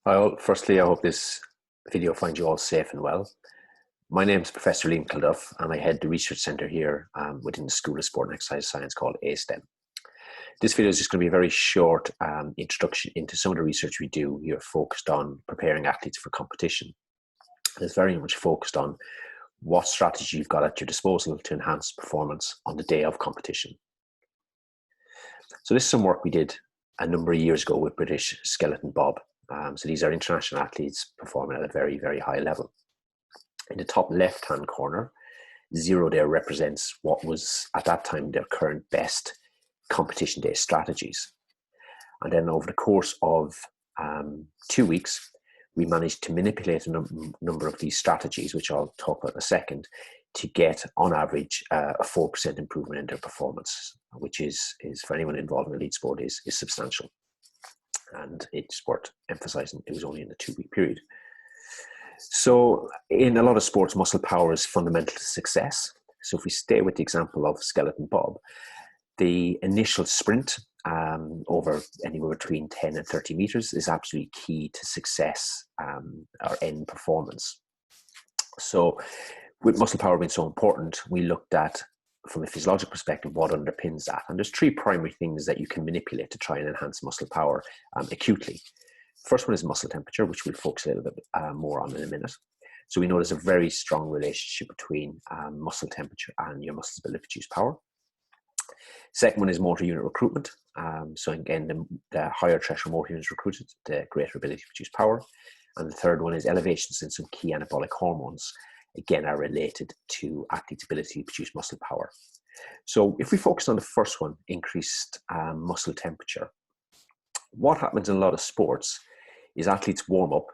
Firstly, I hope this video finds you all safe and well. My name is Professor Liam Kilduff, and I head the research centre here within the School of Sport and Exercise Science called ASTEM. This video is just going to be a very short introduction into some of the research we do here focused on preparing athletes for competition. And it's very much focused on what strategy you've got at your disposal to enhance performance on the day of competition. So this is some work we did a number of years ago with British skeleton bob. So these are international athletes performing at a very, very high level. In the top left-hand corner, 0 there represents what was at that time their current best competition day strategies. And then over the course of 2 weeks, we managed to manipulate a number of these strategies, which I'll talk about in a second, to get on average a 4% improvement in their performance, which is for anyone involved in elite sport is substantial. And it's worth emphasizing it was only in a 2-week period. So in a lot of sports, muscle power is fundamental to success. So if we stay with the example of skeleton bob, the initial sprint over anywhere between 10 and 30 meters is absolutely key to success or end performance. So with muscle power being so important, we looked at, from a physiological perspective, what underpins that. And there's 3 primary things that you can manipulate to try and enhance muscle power acutely. First one is muscle temperature, which we'll focus a little bit more on in a minute. So we know there's a very strong relationship between muscle temperature and your muscle's ability to produce power. Second one is motor unit recruitment. So again, the higher threshold motor units recruited, the greater ability to produce power. And the third one is elevations in some key anabolic hormones, again, are related to athletes' ability to produce muscle power. So if we focus on the first one, increased muscle temperature, what happens in a lot of sports is athletes warm up,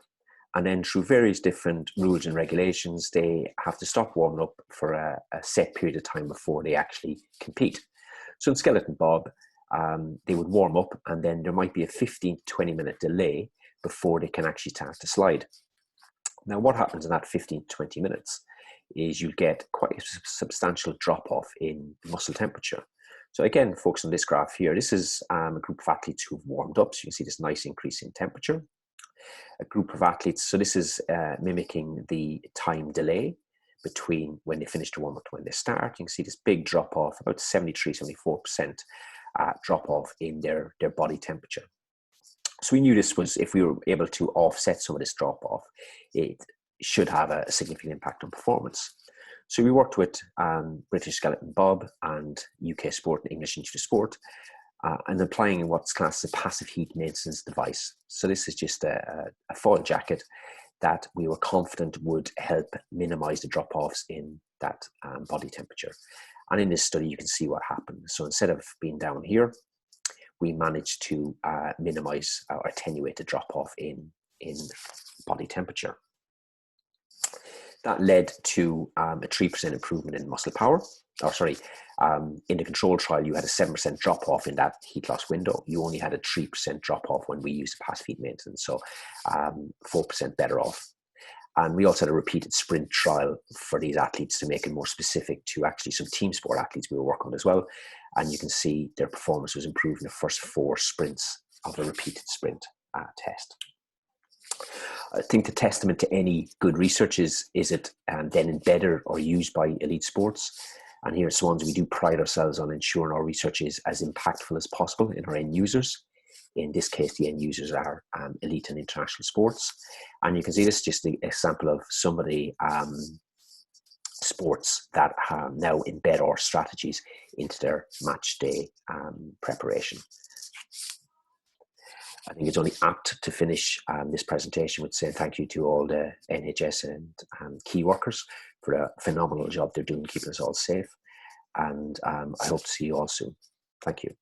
and then through various different rules and regulations, they have to stop warming up for a set period of time before they actually compete. So in skeleton bob, they would warm up, and then there might be a 15 to 20 minute delay before they can actually start to slide. Now, what happens in that 15 to 20 minutes is you get quite a substantial drop-off in muscle temperature. So again, focus on this graph here. This is a group of athletes who've warmed up. So you can see this nice increase in temperature. A group of athletes, so this is mimicking the time delay between when they finish the warm-up to when they start. You can see this big drop-off, about 73, 74% drop-off in their body temperature. So we knew this was, if we were able to offset some of this drop-off, it should have a significant impact on performance. So we worked with British skeleton bob and UK Sport and English Institute of Sport and applying what's classed as a passive heat maintenance device. So this is just a foil jacket that we were confident would help minimize the drop-offs in that body temperature. And in this study, you can see what happened. So instead of being down here, we managed to minimize or attenuate the drop-off in body temperature. That led to a 3% improvement in muscle power. In the control trial, you had a 7% drop-off in that heat loss window. You only had a 3% drop-off when we used passive heat maintenance, so 4% better off. And we also had a repeated sprint trial for these athletes to make it more specific to actually some team sport athletes we were working on as well. And you can see their performance was improved in the first 4 sprints of the repeated sprint test. I think the testament to any good research is it then embedded or used by elite sports. And here at Swans, we do pride ourselves on ensuring our research is as impactful as possible in our end users. In this case, the end users are elite and international sports. And you can see this is just an example of some of the sports that now embed our strategies into their match day preparation. I think it's only apt to finish this presentation with saying thank you to all the NHS and key workers for the phenomenal job they're doing keeping us all safe. And I hope to see you all soon. Thank you.